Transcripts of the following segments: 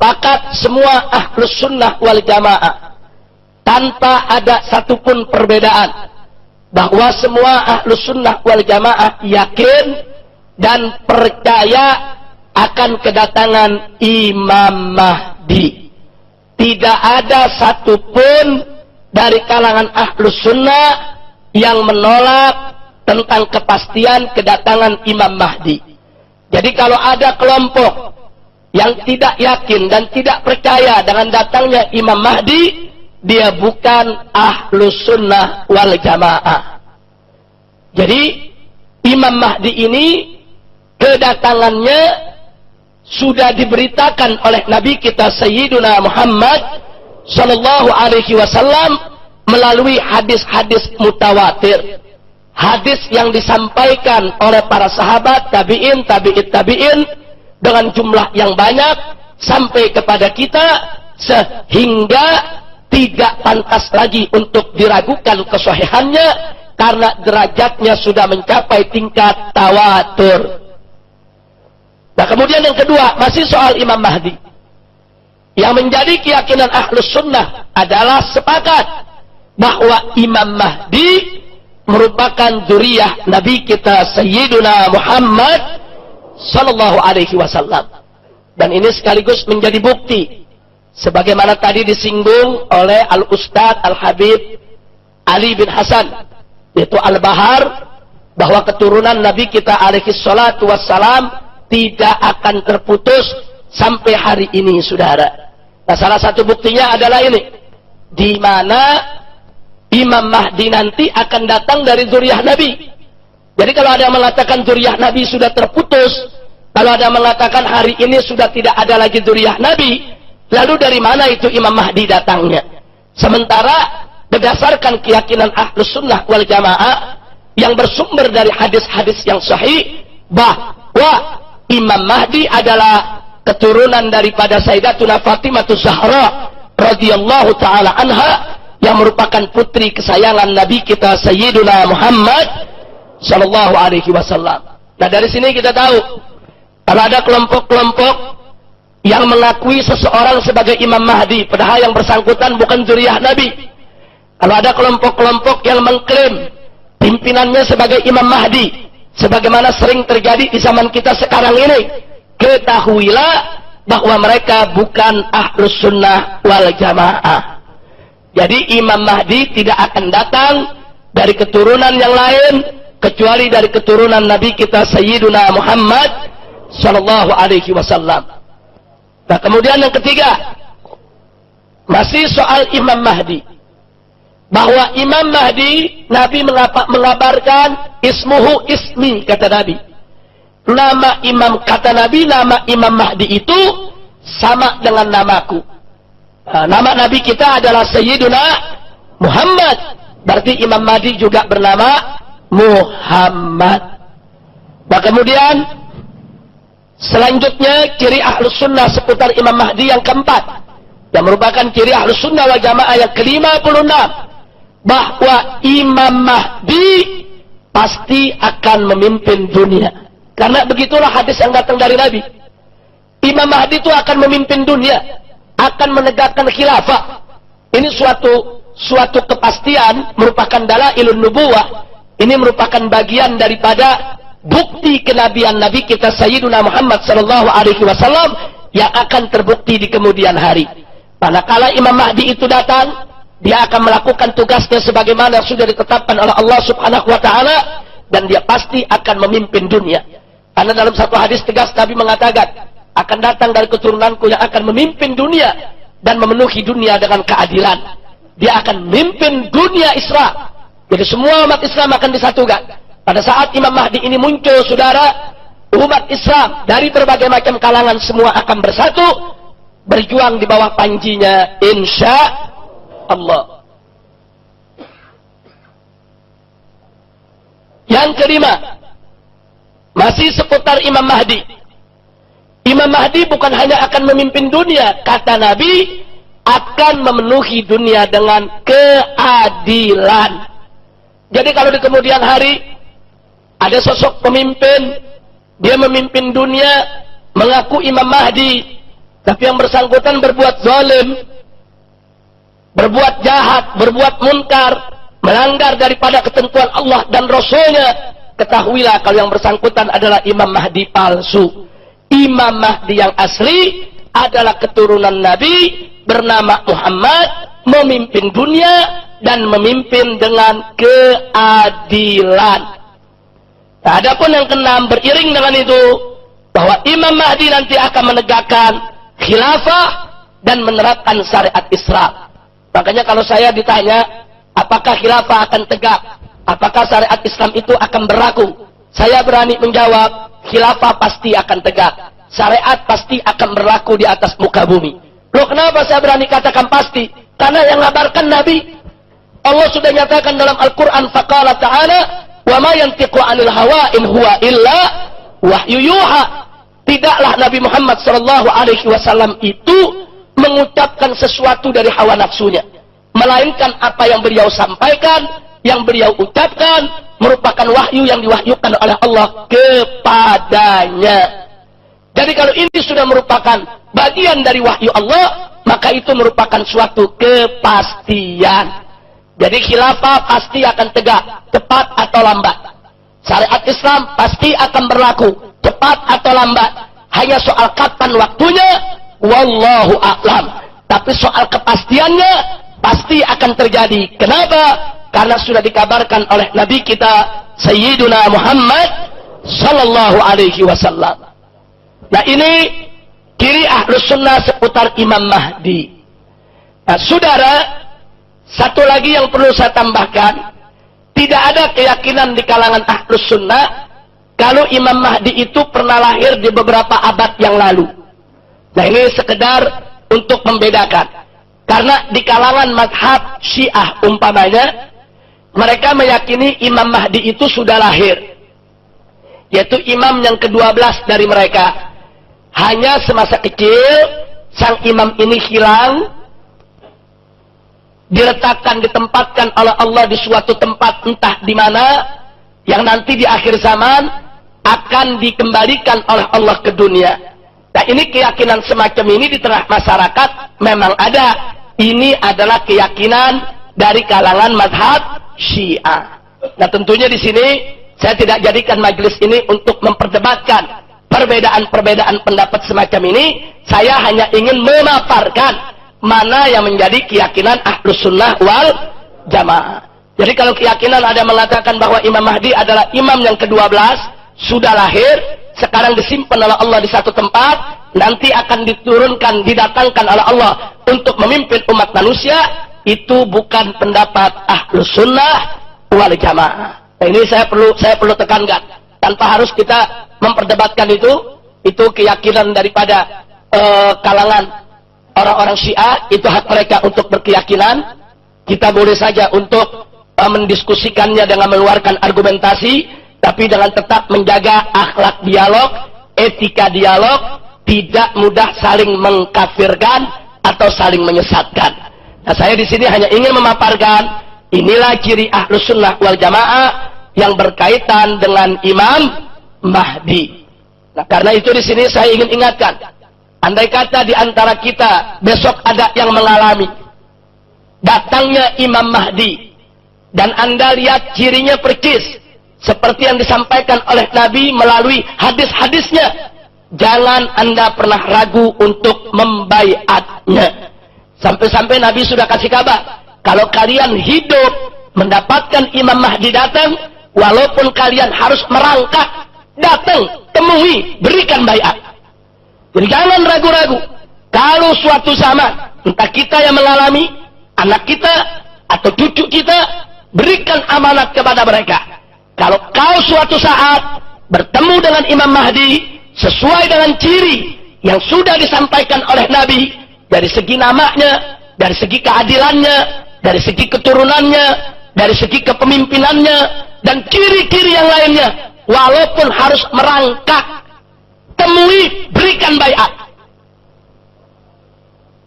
sepakat semua ahlus sunnah wal jamaah tanpa ada satupun perbedaan bahwa semua ahlus sunnah wal jamaah yakin dan percaya akan kedatangan Imam Mahdi. Tidak ada satupun dari kalangan ahlus sunnah yang menolak tentang kepastian kedatangan Imam Mahdi. Jadi kalau ada kelompok yang tidak yakin dan tidak percaya dengan datangnya Imam Mahdi, dia bukan ahlus sunnah wal jamaah. Jadi Imam Mahdi ini kedatangannya sudah diberitakan oleh Nabi kita Sayyiduna Muhammad sallallahu alaihi wasallam melalui hadis-hadis mutawatir. Hadis yang disampaikan oleh para sahabat, tabi'in, tabi'in dengan jumlah yang banyak sampai kepada kita, sehingga tidak pantas lagi untuk diragukan kesahihannya karena derajatnya sudah mencapai tingkat tawatur. Nah, kemudian yang kedua, masih soal Imam Mahdi. Yang menjadi keyakinan ahlus sunnah adalah sepakat bahwa Imam Mahdi merupakan dzurriyyah Nabi kita Sayyiduna Muhammad sallallahu alaihi wasallam. Dan ini sekaligus menjadi bukti sebagaimana tadi disinggung oleh Al-Ustadz Al-Habib Ali bin Hasan, yaitu Al-Bahar, bahwa keturunan Nabi kita alaihi salatu wassalam tidak akan terputus sampai hari ini, saudara. Nah, salah satu buktinya adalah ini, di mana Imam Mahdi nanti akan datang dari dzurriyyah Nabi. Jadi kalau ada yang mengatakan dzurriyyah Nabi sudah terputus, kalau ada yang mengatakan hari ini sudah tidak ada lagi dzurriyyah Nabi, lalu dari mana itu Imam Mahdi datangnya? Sementara berdasarkan keyakinan ahlus sunnah wal jamaah yang bersumber dari hadis-hadis yang sahih, bahwa Imam Mahdi adalah keturunan daripada Sayyidatuna Fatimah Zahra radhiyallahu taala anha, yang merupakan putri kesayangan Nabi kita Sayyiduna Muhammad sallallahu alaihi wasallam. Nah, dari sini kita tahu kalau ada kelompok-kelompok yang mengakui seseorang sebagai Imam Mahdi padahal yang bersangkutan bukan dzurriyyah Nabi. Kalau ada kelompok-kelompok yang mengklaim pimpinannya sebagai Imam Mahdi, sebagaimana sering terjadi di zaman kita sekarang ini, ketahuilah bahwa mereka bukan ahlus sunnah wal jamaah. Jadi Imam Mahdi tidak akan datang dari keturunan yang lain kecuali dari keturunan Nabi kita Sayyiduna Muhammad sallallahu alaihi wasallam. Nah, kemudian yang ketiga, masih soal Imam Mahdi. Bahwa Imam Mahdi, Nabi mengabarkan ismuhu ismi, kata Nabi. Nama Imam, kata Nabi, nama Imam Mahdi itu sama dengan namaku. Nama Nabi kita adalah Sayyiduna Muhammad. Berarti Imam Mahdi juga bernama Muhammad. Nah, kemudian selanjutnya ciri ahlus sunnah seputar Imam Mahdi yang keempat, yang merupakan ciri ahlus sunnah wal jamaah yang ke-56, bahwa Imam Mahdi pasti akan memimpin dunia. Karena begitulah hadis yang datang dari Nabi. Imam Mahdi itu akan memimpin dunia, akan menegakkan khilafah. Ini suatu kepastian, merupakan dalailun nubuwah. Ini merupakan bagian daripada bukti kenabian Nabi kita Sayyiduna Muhammad sallallahu alaihi wasallam yang akan terbukti di kemudian hari. Manakala Imam Mahdi itu datang, dia akan melakukan tugasnya sebagaimana sudah ditetapkan oleh Allah Subhanahu wa taala, dan dia pasti akan memimpin dunia. Karena dalam satu hadis tegas Nabi mengatakan, akan datang dari keturunanku yang akan memimpin dunia dan memenuhi dunia dengan keadilan. Dia akan memimpin dunia Islam. Jadi semua umat Islam akan disatukan. Pada saat Imam Mahdi ini muncul, saudara, umat Islam dari berbagai macam kalangan semua akan bersatu, berjuang di bawah panjinya, insya Allah. Yang kelima, masih seputar Imam Mahdi. Imam Mahdi bukan hanya akan memimpin dunia, kata Nabi, akan memenuhi dunia dengan keadilan. Jadi kalau di kemudian hari ada sosok pemimpin, dia memimpin dunia, mengaku Imam Mahdi, Tapi yang bersangkutan berbuat zalim, berbuat jahat, berbuat munkar, melanggar daripada ketentuan Allah dan Rasulnya, ketahuilah kalau yang bersangkutan adalah Imam Mahdi palsu. Imam Mahdi yang asli adalah keturunan Nabi bernama Muhammad, memimpin dunia dan memimpin dengan keadilan. Nah, adapun yang keenam, beriring dengan itu bahwa Imam Mahdi nanti akan menegakkan khilafah dan menerapkan syariat Islam. Makanya kalau saya ditanya apakah khilafah akan tegak, apakah syariat Islam itu akan berlaku, saya berani menjawab, khilafah pasti akan tegak, syariat pasti akan berlaku di atas muka bumi. Loh, kenapa saya berani katakan pasti? Karena yang ngabarkan Nabi. Allah sudah nyatakan dalam Al-Quran, faqala ta'ala, wa ma yantiqu 'anil hawa in huwa illa wahyu yuha. Tidaklah Nabi Muhammad SAW itu mengucapkan sesuatu dari hawa nafsunya, melainkan apa yang beliau sampaikan, yang beliau ucapkan merupakan wahyu yang diwahyukan oleh Allah kepadanya. Jadi kalau ini sudah merupakan bagian dari wahyu Allah, maka itu merupakan suatu kepastian. Jadi khilafah pasti akan tegak, cepat atau lambat. Syariat Islam pasti akan berlaku, cepat atau lambat. Hanya soal kapan waktunya, wallahu a'lam. Tapi soal kepastiannya pasti akan terjadi. Kenapa? Karena sudah dikabarkan oleh Nabi kita Sayyiduna Muhammad sallallahu alaihi wasallam. Nah, ini ciri Ahlus Sunnah seputar Imam Mahdi. Nah, saudara, satu lagi yang perlu saya tambahkan, tidak ada keyakinan di kalangan Ahlus Sunnah kalau Imam Mahdi itu pernah lahir di beberapa abad yang lalu. Nah, ini sekedar untuk membedakan. Karena di kalangan mazhab Syiah umpamanya, mereka meyakini Imam Mahdi itu sudah lahir, yaitu imam yang ke-12 dari mereka. Hanya semasa kecil sang imam ini hilang, diletakkan, ditempatkan oleh Allah di suatu tempat entah di mana, yang nanti di akhir zaman akan dikembalikan oleh Allah ke dunia. Nah, ini keyakinan semacam ini di tengah masyarakat memang ada. Ini adalah keyakinan dari kalangan mazhab Syiah. Nah, tentunya di sini saya tidak jadikan majelis ini untuk memperdebatkan perbedaan-perbedaan pendapat semacam ini. Saya hanya ingin memaparkan mana yang menjadi keyakinan Ahlus Sunnah wal Jamaah. Jadi kalau keyakinan ada mengatakan bahwa Imam Mahdi adalah imam yang ke-12, sudah lahir, sekarang disimpan oleh Allah di satu tempat, nanti akan diturunkan, didatangkan oleh Allah untuk memimpin umat manusia, itu bukan pendapat Ahlus Sunnah wal Jamaah. Nah, ini saya perlu tekankan, tanpa harus kita memperdebatkan itu keyakinan daripada kalangan orang-orang Syiah, itu hak mereka untuk berkeyakinan. Kita boleh saja untuk mendiskusikannya dengan mengeluarkan argumentasi, tapi dengan tetap menjaga akhlak dialog, etika dialog, tidak mudah saling mengkafirkan atau saling menyesatkan. Nah, saya di sini hanya ingin memaparkan inilah ciri Ahlus Sunnah wal Jamaah yang berkaitan dengan Imam Mahdi. Nah, karena itu di sini saya ingin ingatkan, andai kata di antara kita besok ada yang mengalami datangnya Imam Mahdi, dan Anda lihat cirinya percis seperti yang disampaikan oleh Nabi melalui hadis-hadisnya, jangan Anda pernah ragu untuk membaiatnya. Sampai-sampai Nabi sudah kasih kabar, kalau kalian hidup mendapatkan Imam Mahdi datang, walaupun kalian harus merangkak, datang, temui, berikan baiat. Jadi jangan ragu-ragu. Kalau suatu zaman entah kita yang mengalami, anak kita atau cucu kita, berikan amanat kepada mereka. Kalau kau suatu saat bertemu dengan Imam Mahdi sesuai dengan ciri yang sudah disampaikan oleh Nabi, dari segi namanya, dari segi keadilannya, dari segi keturunannya, dari segi kepemimpinannya, dan ciri-ciri yang lainnya, walaupun harus merangkak, temui, berikan baiat.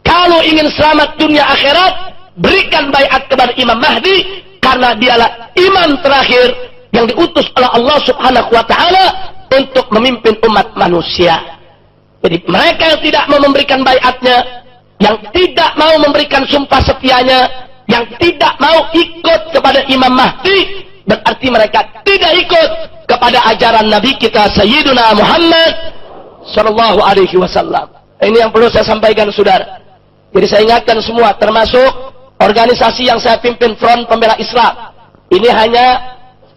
Kalau ingin selamat dunia akhirat, berikan baiat kepada Imam Mahdi, karena dialah imam terakhir yang diutus oleh Allah Subhanahu wa taala untuk memimpin umat manusia. Jadi mereka yang tidak mau memberikan baiatnya, yang tidak mau memberikan sumpah setianya, yang tidak mau ikut kepada Imam Mahdi, berarti mereka tidak ikut kepada ajaran Nabi kita Sayyiduna Muhammad sallallahu alaihi wasallam. Ini yang perlu saya sampaikan, saudara. Jadi saya ingatkan semua, termasuk organisasi yang saya pimpin, Front Pembela Islam. Ini hanya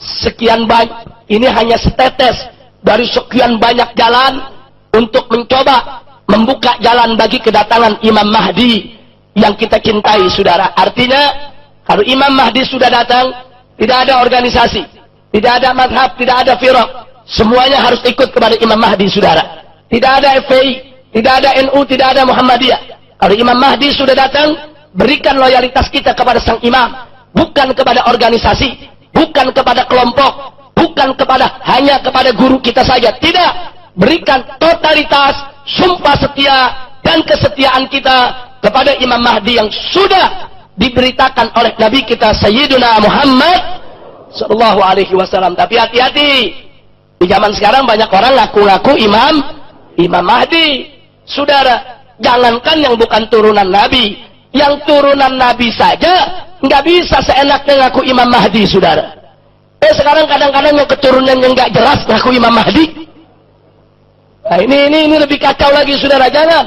sekian banyak, ini hanya setetes dari sekian banyak jalan untuk mencoba membuka jalan bagi kedatangan Imam Mahdi yang kita cintai, saudara. Artinya, kalau Imam Mahdi sudah datang, tidak ada organisasi, tidak ada madhab, tidak ada firaq, semuanya harus ikut kepada Imam Mahdi, saudara. Tidak ada FPI, tidak ada NU, tidak ada Muhammadiyah. Kalau Imam Mahdi sudah datang, berikan loyalitas kita kepada sang imam, bukan kepada organisasi, bukan kepada kelompok, bukan hanya kepada guru kita saja. Tidak, berikan totalitas, sumpah setia dan kesetiaan kita kepada Imam Mahdi yang sudah diberitakan oleh Nabi kita Sayyiduna Muhammad sallallahu alaihi wasallam. Tapi hati-hati, di zaman sekarang banyak orang ngaku-ngaku Imam Mahdi. Saudara, jangankan yang bukan turunan Nabi, yang turunan Nabi saja nggak bisa seenaknya ngaku Imam Mahdi, saudara. Sekarang kadang-kadang yang keturunan yang nggak jelas ngaku Imam Mahdi. Nah, ini lebih kacau lagi, saudara. Jangan,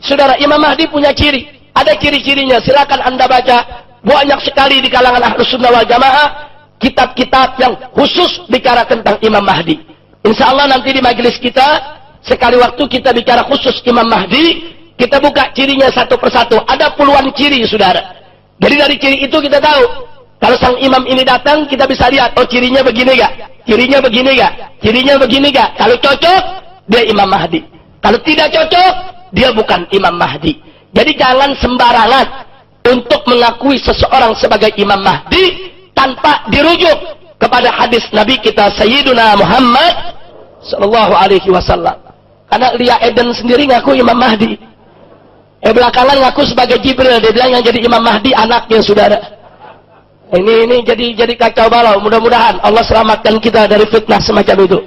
saudara. Imam Mahdi punya ciri, ada ciri-cirinya. Silakan Anda baca, banyak sekali di kalangan Ahlus Sunnah wal Jamaah kitab-kitab yang khusus bicara tentang Imam Mahdi. Insya Allah nanti di majelis kita, sekali waktu kita bicara khusus Imam Mahdi, kita buka cirinya satu persatu. Ada puluhan ciri, saudara. Jadi dari ciri itu kita tahu, kalau sang imam ini datang, kita bisa lihat, oh cirinya begini gak? Cirinya begini gak? Cirinya begini gak? Kalau cocok, dia Imam Mahdi. Kalau tidak cocok, dia bukan Imam Mahdi. Jadi jangan sembarangan untuk mengakui seseorang sebagai Imam Mahdi tanpa dirujuk kepada hadis Nabi kita Sayyiduna Muhammad sallallahu alaihi wasallam. Karena Lia Eden sendiri ngaku Imam Mahdi. Belakangan ngaku sebagai Jibril, dia bilang yang jadi Imam Mahdi anaknya, saudara. Ini jadi kacau balau. Mudah-mudahan Allah selamatkan kita dari fitnah semacam itu.